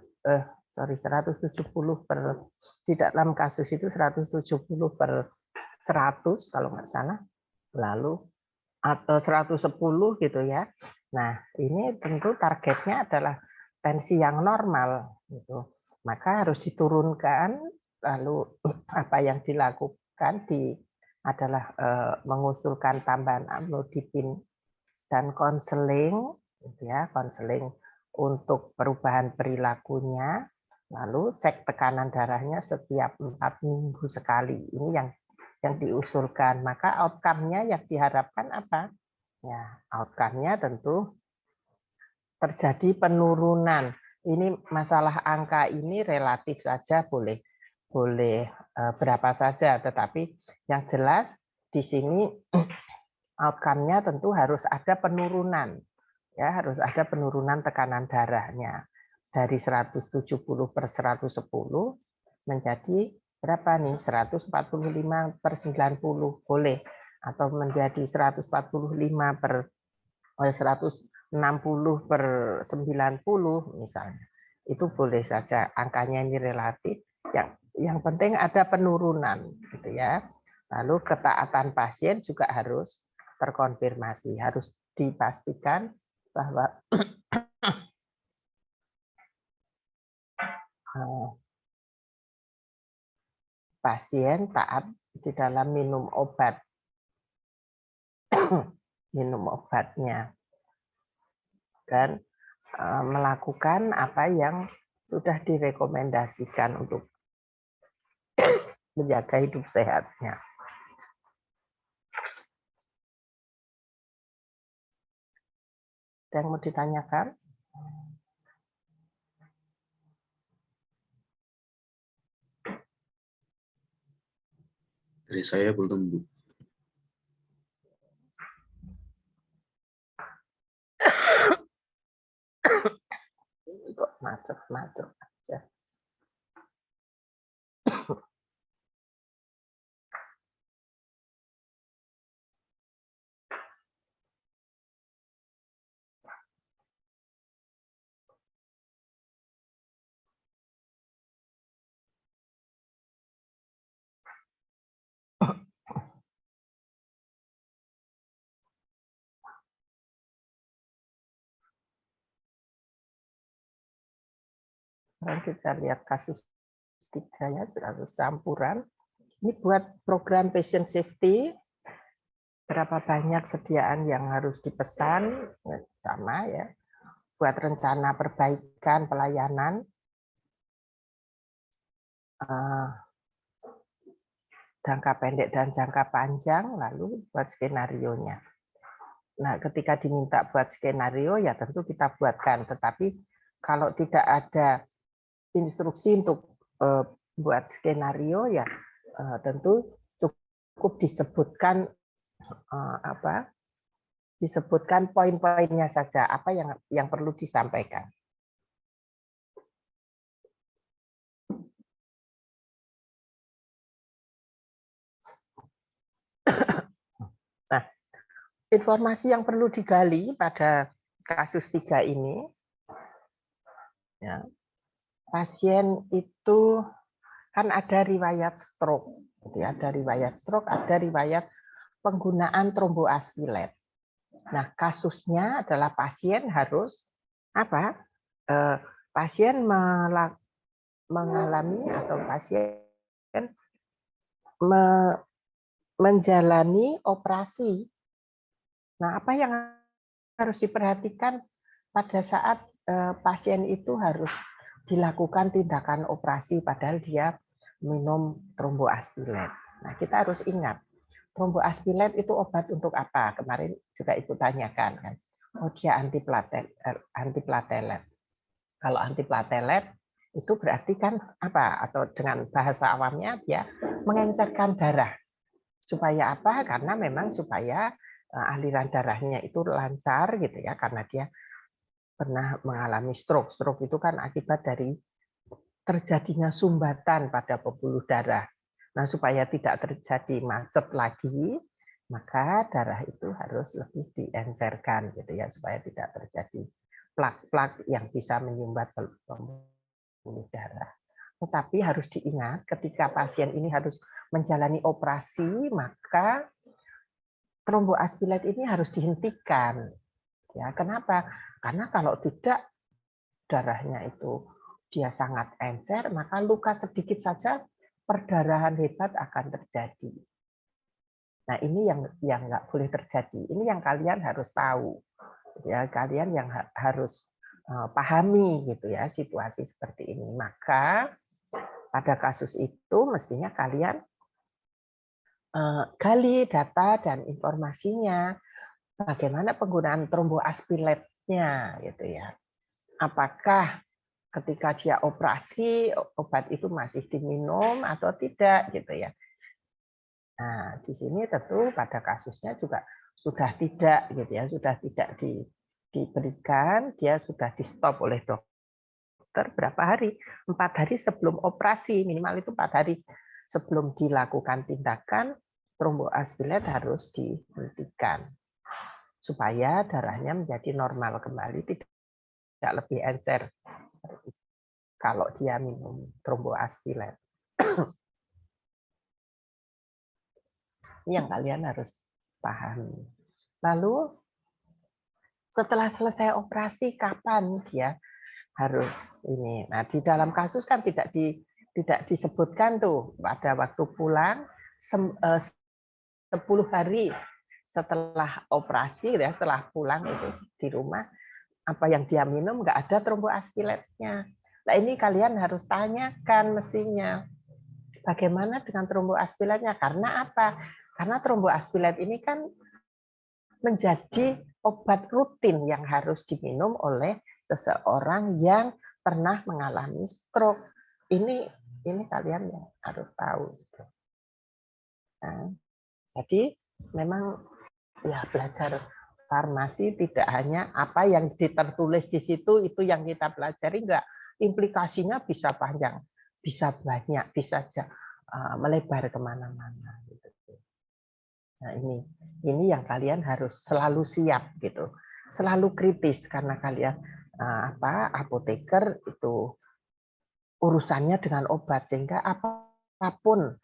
170 per, di dalam kasus itu 170/100 kalau nggak salah, lalu atau 110 gitu ya. Nah, ini tentu targetnya adalah tensi yang normal gitu. Maka harus diturunkan, lalu apa yang dilakukan adalah mengusulkan tambahan amlodipin dan konseling gitu ya, konseling untuk perubahan perilakunya. Lalu cek tekanan darahnya setiap 4 minggu sekali. Ini yang diusulkan. Maka outcome-nya yang diharapkan apa? Ya, outcome-nya tentu terjadi penurunan. Ini masalah angka ini relatif saja, boleh berapa saja, tetapi yang jelas di sini outcome-nya tentu harus ada penurunan. Ya, harus ada penurunan tekanan darahnya dari 170/110 menjadi berapa nih? 145/90 boleh, atau menjadi 160/90 misalnya. Itu boleh saja, angkanya ini relatif. Yang penting ada penurunan, gitu ya. Lalu ketaatan pasien juga harus terkonfirmasi, harus dipastikan bahwa pasien taat di dalam minum obat, minum obatnya, dan melakukan apa yang sudah direkomendasikan untuk menjaga hidup sehatnya. Ada yang mau ditanyakan? Dari saya belum, Bu. Kok macet-macet aja. Sekarang kita lihat kasus 3 ya, kasus campuran. Ini buat program patient safety, berapa banyak sediaan yang harus dipesan, sama ya. Buat rencana perbaikan pelayanan, jangka pendek dan jangka panjang, lalu buat skenario-nya. Nah, ketika diminta buat skenario, ya tentu kita buatkan. Tetapi kalau tidak ada instruksi untuk buat skenario, ya tentu cukup disebutkan disebutkan poin-poinnya saja, apa yang perlu disampaikan. Nah, informasi yang perlu digali pada kasus 3 ini, ya, pasien itu kan ada riwayat stroke, ada riwayat stroke, ada riwayat penggunaan tromboaspilat. Nah, kasusnya adalah pasien harus apa? Pasien mengalami atau pasien menjalani operasi. Nah, apa yang harus diperhatikan pada saat pasien itu harus dilakukan tindakan operasi padahal dia minum tromboaspilat. Nah, kita harus ingat, tromboaspilat itu obat untuk apa? Kemarin juga Ibu tanyakan kan. Oh, dia antiplatelet. Kalau antiplatelet itu berarti kan apa? Atau dengan bahasa awamnya dia mengencerkan darah. Supaya apa? Karena memang supaya aliran darahnya itu lancar gitu ya, karena dia pernah mengalami stroke. Stroke itu kan akibat dari terjadinya sumbatan pada pembuluh darah. Nah, supaya tidak terjadi macet lagi, maka darah itu harus lebih diencerkan gitu ya, supaya tidak terjadi plak-plak yang bisa menyumbat pembuluh darah. Tetapi harus diingat ketika pasien ini harus menjalani operasi, maka tromboaspilat ini harus dihentikan. Ya, kenapa? Karena kalau tidak darahnya itu dia sangat encer, maka luka sedikit saja perdarahan hebat akan terjadi. Nah, ini yang nggak boleh terjadi. Ini yang kalian harus tahu. Ya, kalian yang harus pahami gitu ya situasi seperti ini. Maka pada kasus itu mestinya kalian gali data dan informasinya, bagaimana penggunaan tromboaspilatnya gitu ya. Apakah ketika dia operasi obat itu masih diminum atau tidak gitu ya. Nah, di sini tentu pada kasusnya juga sudah tidak gitu ya, sudah tidak diberikan, dia sudah di stop oleh dokter berapa hari? 4 hari sebelum operasi, minimal itu 4 hari sebelum dilakukan tindakan, tromboaspilat harus dihentikan supaya darahnya menjadi normal kembali, tidak lebih encer seperti itu kalau dia minum tromboaspilat. Ini yang kalian harus pahami. Lalu setelah selesai operasi kapan dia harus ini? Nah, di dalam kasus kan tidak disebutkan tuh pada waktu pulang 10 hari setelah operasi ya, setelah pulang itu di rumah apa yang dia minum nggak ada tromboaspilatnya. Nah, ini kalian harus tanyakan mestinya. Bagaimana dengan tromboaspilatnya? Karena apa? Karena tromboaspilat ini kan menjadi obat rutin yang harus diminum oleh seseorang yang pernah mengalami stroke. Ini kalian yang harus tahu. Nah, jadi memang ya belajar farmasi tidak hanya apa yang tertulis di situ itu yang kita pelajari, enggak. Implikasinya bisa panjang, bisa banyak, bisa melebar kemana-mana. Gitu. Nah ini yang kalian harus selalu siap gitu, selalu kritis karena kalian apoteker itu urusannya dengan obat sehingga apapun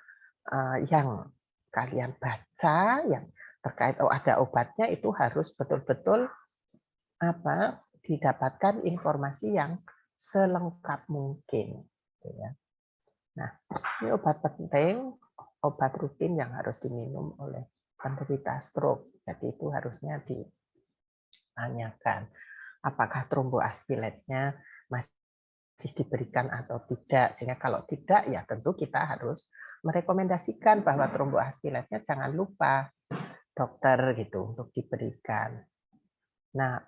yang kalian baca yang terkait ada obatnya itu harus betul-betul didapatkan informasi yang selengkap mungkin. Ya. Nah ini obat penting, obat rutin yang harus diminum oleh penderita stroke. Jadi itu harusnya ditanyakan apakah tromboaspilatnya masih diberikan atau tidak. Sehingga kalau tidak ya tentu kita harus merekomendasikan bahwa tromboaspilatnya jangan lupa dokter gitu untuk diberikan. Nah,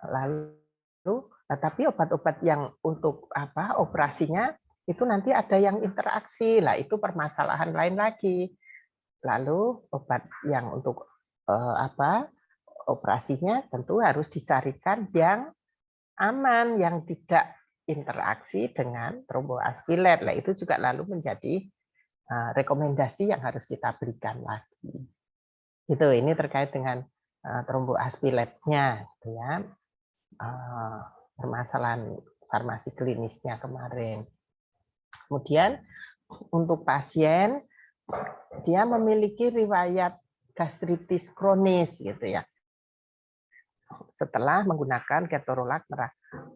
tapi obat-obat yang untuk operasinya itu nanti ada yang interaksi. Lah itu permasalahan lain lagi. Lalu obat yang untuk operasinya tentu harus dicarikan yang aman, yang tidak interaksi dengan tromboaspilat. Nah, itu juga lalu menjadi rekomendasi yang harus kita berikan lagi. Gitu, ini terkait dengan tromboaspilatnya, gitu ya. Permasalahan farmasi klinisnya kemarin. Kemudian untuk pasien dia memiliki riwayat gastritis kronis gitu ya. Setelah menggunakan ketorolac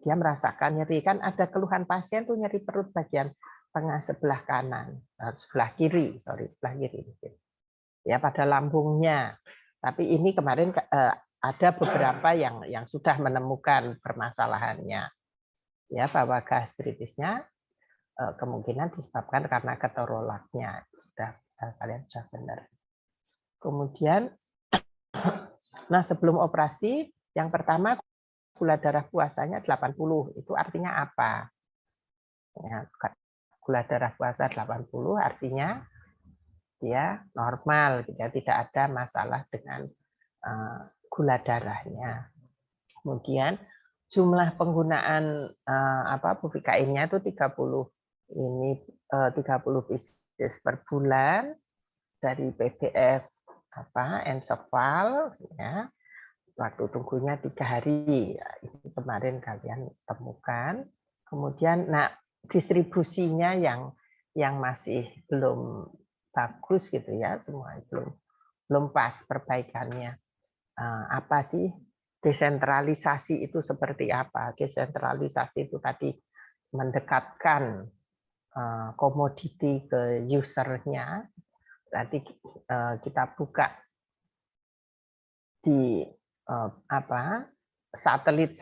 dia merasakan nyeri, kan ada keluhan pasien tuh nyeri perut bagian tengah sebelah kanan, sebelah kiri ya pada lambungnya. Tapi ini kemarin ada beberapa yang sudah menemukan permasalahannya ya bahwa gastritisnya kemungkinan disebabkan karena ketorolacnya. Kalian sudah benar. Kemudian nah sebelum operasi yang pertama gula darah puasanya 80. Itu artinya apa? Ya, gula darah puasa 80 artinya dia normal, tidak ada masalah dengan gula darahnya. Kemudian jumlah penggunaan bufikainnya itu 30 pieces per bulan dari PBF ensofal ya. Waktu tunggunya 3 hari. Ya, ini kemarin kalian temukan. Kemudian distribusinya yang masih belum bagus gitu ya, semua belum pas perbaikannya. Apa sih desentralisasi itu seperti apa? Desentralisasi itu tadi mendekatkan komoditi ke usernya. Tadi kita buka di satelit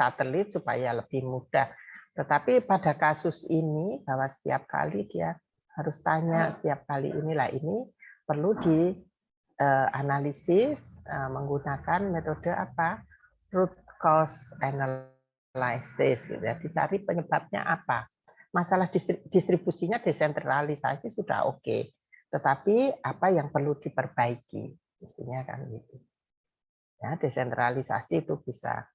supaya lebih mudah Tetapi pada kasus ini, bahwa setiap kali dia harus tanya, setiap kali inilah ini perlu dianalisis menggunakan metode apa? Root cause analysis, gitu ya. Dicari penyebabnya apa. Masalah distribusinya desentralisasi sudah oke. Tetapi apa yang perlu diperbaiki? Mestinya kan gitu. Ya, desentralisasi itu bisa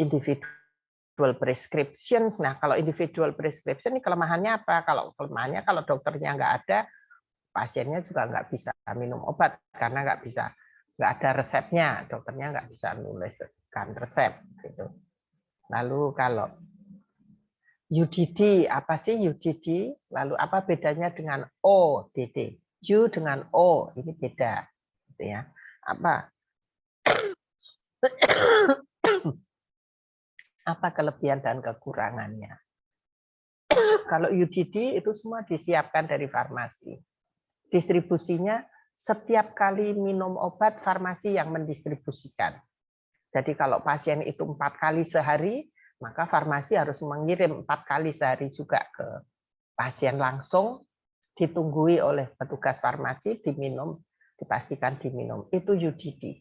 individual prescription. Nah, kalau individual prescription ini kelemahannya apa? Kalau kelemahannya kalau dokternya nggak ada, pasiennya juga nggak bisa minum obat karena nggak ada resepnya, dokternya nggak bisa nuliskan resep. Gitu. Lalu kalau UDD, apa sih UDD? Lalu apa bedanya dengan ODD? U dengan O ini beda, gitu ya. Apa apa kelebihan dan kekurangannya? Kalau UDD itu semua disiapkan dari farmasi. Distribusinya setiap kali minum obat farmasi yang mendistribusikan. Jadi kalau pasien itu 4 kali sehari, maka farmasi harus mengirim 4 kali sehari juga ke pasien langsung, ditunggui oleh petugas farmasi, diminum, dipastikan diminum. Itu UDD.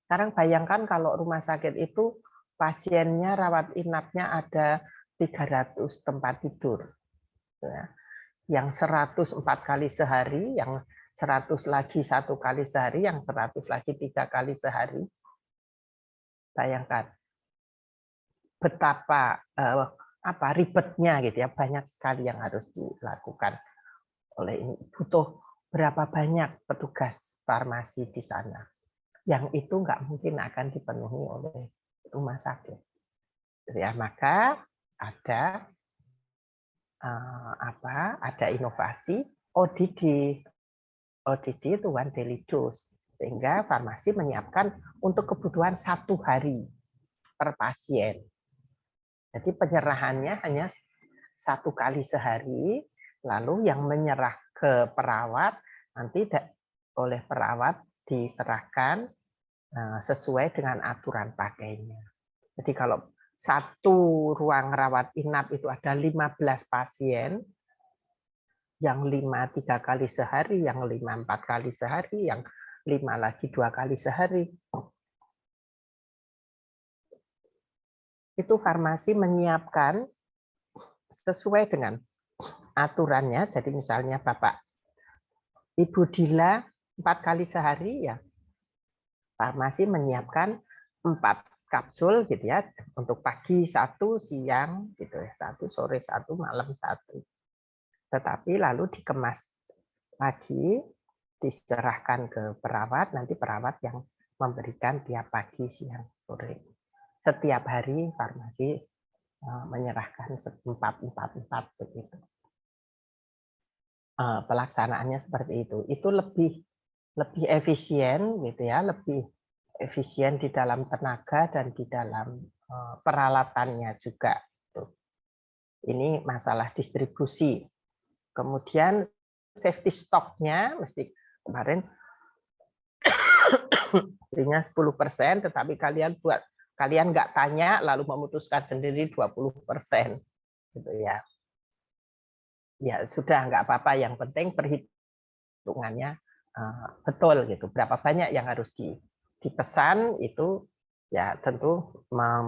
Sekarang bayangkan kalau rumah sakit itu pasiennya rawat inapnya ada 300 tempat tidur. Yang 100 4 kali sehari, yang 100 lagi 1 kali sehari, yang 100 lagi 3 kali sehari. Bayangkan betapa ribetnya gitu ya, banyak sekali yang harus dilakukan oleh ini. Butuh berapa banyak petugas farmasi di sana. Yang itu nggak mungkin akan dipenuhi oleh rumah sakit. Ya, maka ada ada inovasi ODD. ODD itu one daily dose. Sehingga farmasi menyiapkan untuk kebutuhan 1 hari per pasien. Jadi penyerahannya hanya 1 kali sehari, lalu yang menyerah ke perawat, nanti oleh perawat diserahkan sesuai dengan aturan pakainya. Jadi kalau satu ruang rawat inap itu ada 15 pasien, yang 5 3 kali sehari, yang 5 4 kali sehari, yang 5 lagi 2 kali sehari. Itu farmasi menyiapkan sesuai dengan aturannya. Jadi misalnya Bapak Ibu Dila 4 kali sehari, ya farmasi menyiapkan 4 kapsul gitu ya, untuk pagi 1, siang gitu ya, 1, sore 1, malam 1. Tetapi lalu dikemas lagi, diserahkan ke perawat, nanti perawat yang memberikan tiap pagi, siang, sore. Setiap hari farmasi menyerahkan 4 begitu. Pelaksanaannya seperti itu. Itu lebih efisien gitu ya, lebih efisien di dalam tenaga dan di dalam peralatannya juga. Ini masalah distribusi. Kemudian safety stock-nya mesti kemarin belinya 10%, tetapi kalian nggak tanya lalu memutuskan sendiri 20%, gitu ya. Ya sudah, nggak apa-apa. Yang penting perhitungannya betul gitu. Berapa banyak yang harus dipesan itu ya tentu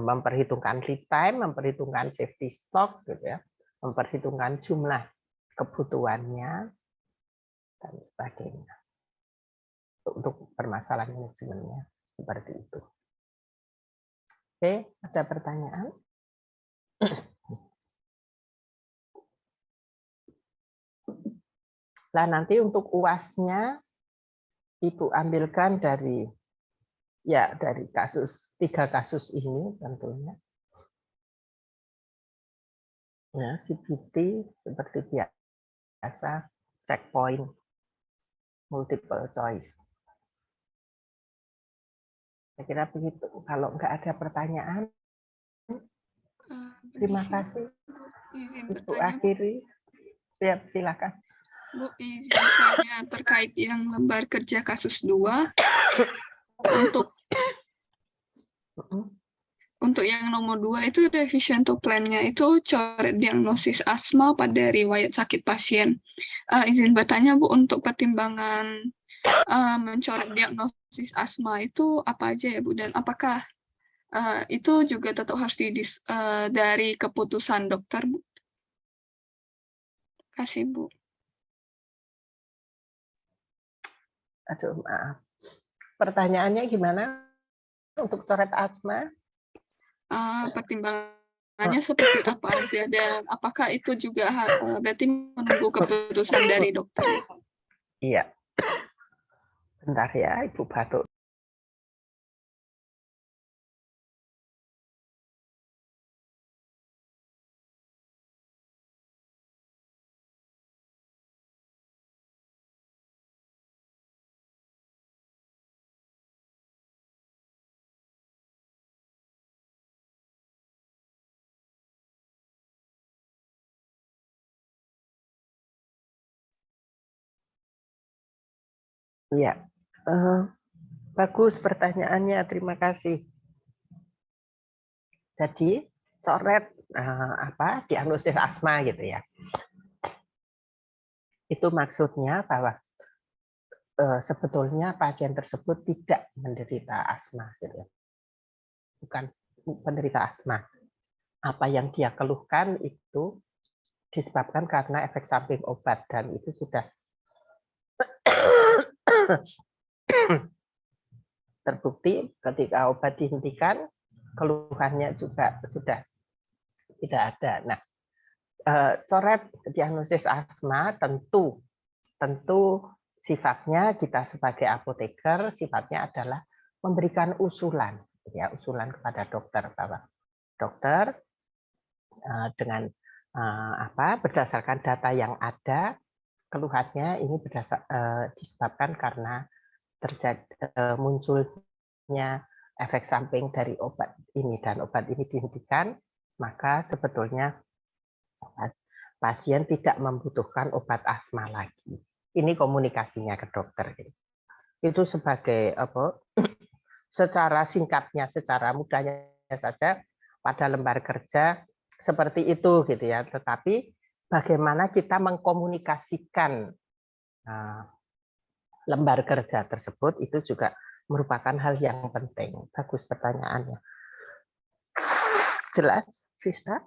memperhitungkan lead time, memperhitungkan safety stock gitu ya, memperhitungkan jumlah kebutuhannya dan sebagainya. Untuk permasalahan manajemennya seperti itu. Oke, ada pertanyaan? Nah, nanti untuk UAS-nya Ibu ambilkan dari 3 kasus ini tentunya. Ya, CBT seperti biasa, checkpoint, multiple choice. Saya kira begitu. Kalau nggak ada pertanyaan, terima kasih. Ibu akhiri. Siap, silakan. Bu, izin tanya terkait yang lembar kerja kasus 2. untuk yang nomor 2 itu revision to plan-nya itu coret diagnosis asma pada riwayat sakit pasien. Izin bertanya Bu, untuk pertimbangan mencoret diagnosis asma itu apa aja ya Bu, dan apakah itu juga tetap harus dari keputusan dokter Bu? Terima kasih Bu. Aduh, maaf. Pertanyaannya gimana untuk coret asma? Pertimbangannya seperti apa aja, dan apakah itu juga berarti menunggu keputusan dari dokter? Iya. Bentar ya, Ibu batuk. Iya. Bagus pertanyaannya, terima kasih. Jadi coret diagnosis asma gitu ya. Itu maksudnya bahwa sebetulnya pasien tersebut tidak menderita asma gitu ya. Bukan penderita asma. Apa yang dia keluhkan itu disebabkan karena efek samping obat, dan itu sudah terbukti ketika obat dihentikan, keluhannya juga sudah tidak ada. Nah, coret diagnosis asma tentu sifatnya kita sebagai apoteker sifatnya adalah memberikan usulan, ya, usulan kepada dokter bahwa dokter dengan berdasarkan data yang ada, keluhannya ini disebabkan karena terjadi munculnya efek samping dari obat ini, dan obat ini dihentikan, maka sebetulnya pasien tidak membutuhkan obat asma lagi. Ini komunikasinya ke dokter. Itu sebagai secara singkatnya, secara mudahnya saja pada lembar kerja seperti itu gitu ya. Tetapi bagaimana kita mengkomunikasikan lembar kerja tersebut itu juga merupakan hal yang penting. Bagus pertanyaannya. Jelas, Vista?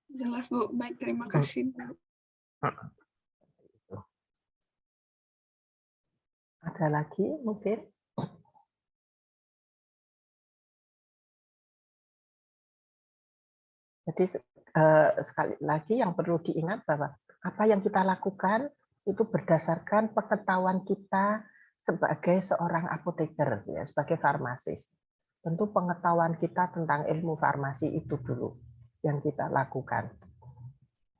Jelas Bu, baik, terima kasih Bu. Ada lagi mungkin? Jadi sekali lagi yang perlu diingat bahwa apa yang kita lakukan itu berdasarkan pengetahuan kita sebagai seorang apoteker, ya, sebagai farmasis. Tentu pengetahuan kita tentang ilmu farmasi itu dulu yang kita lakukan.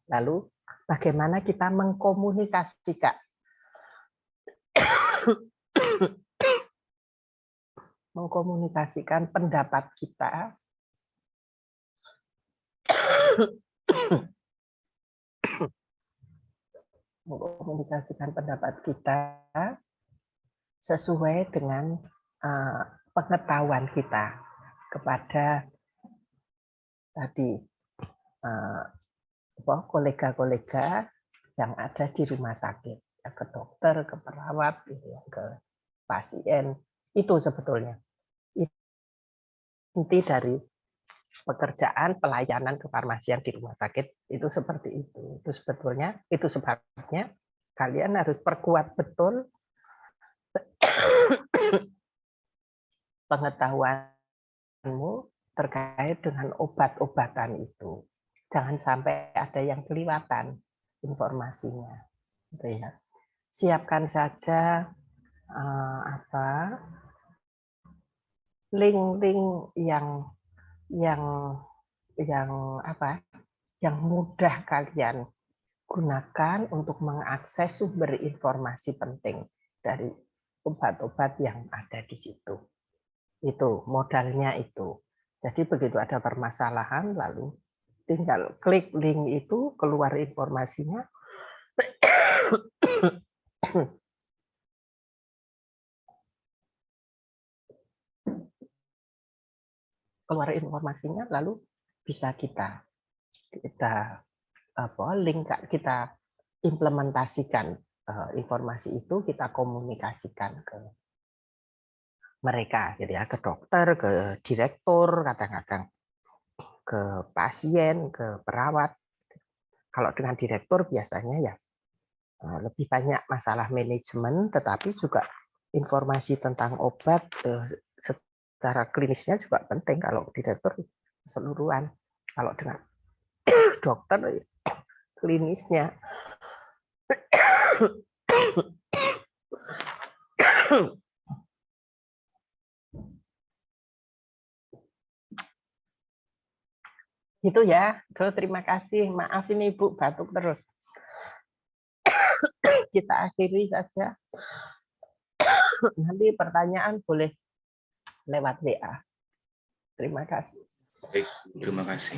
Lalu bagaimana kita mengkomunikasikan pendapat kita sesuai dengan pengetahuan kita kepada tadi kolega-kolega yang ada di rumah sakit, ke dokter, ke perawat, ke pasien. Itu sebetulnya inti dari pekerjaan pelayanan kefarmasian di rumah sakit itu seperti itu. Itu sebetulnya, itu sebabnya kalian harus perkuat betul pengetahuanmu terkait dengan obat-obatan itu. Jangan sampai ada yang kelewatan informasinya. Gitu ya. Siapkan saja link-link yang mudah kalian gunakan untuk mengakses sumber informasi penting dari obat-obat yang ada di situ. Itu modalnya itu. Jadi begitu ada permasalahan, lalu tinggal klik link itu, keluar informasinya. keluar informasinya, lalu bisa kita link, kita implementasikan informasi itu, kita komunikasikan ke mereka, gitu ya, ke dokter, ke direktur, kadang-kadang ke pasien, ke perawat. Kalau dengan direktur biasanya ya lebih banyak masalah manajemen, tetapi juga informasi tentang obat secara klinisnya juga penting kalau direktur keseluruhan. Kalau dengan dokter klinisnya. Gitu ya. Terima kasih. Maaf ini Ibu batuk terus. Kita akhiri saja. Nanti pertanyaan boleh lewat WA. Terima kasih. Baik, terima kasih.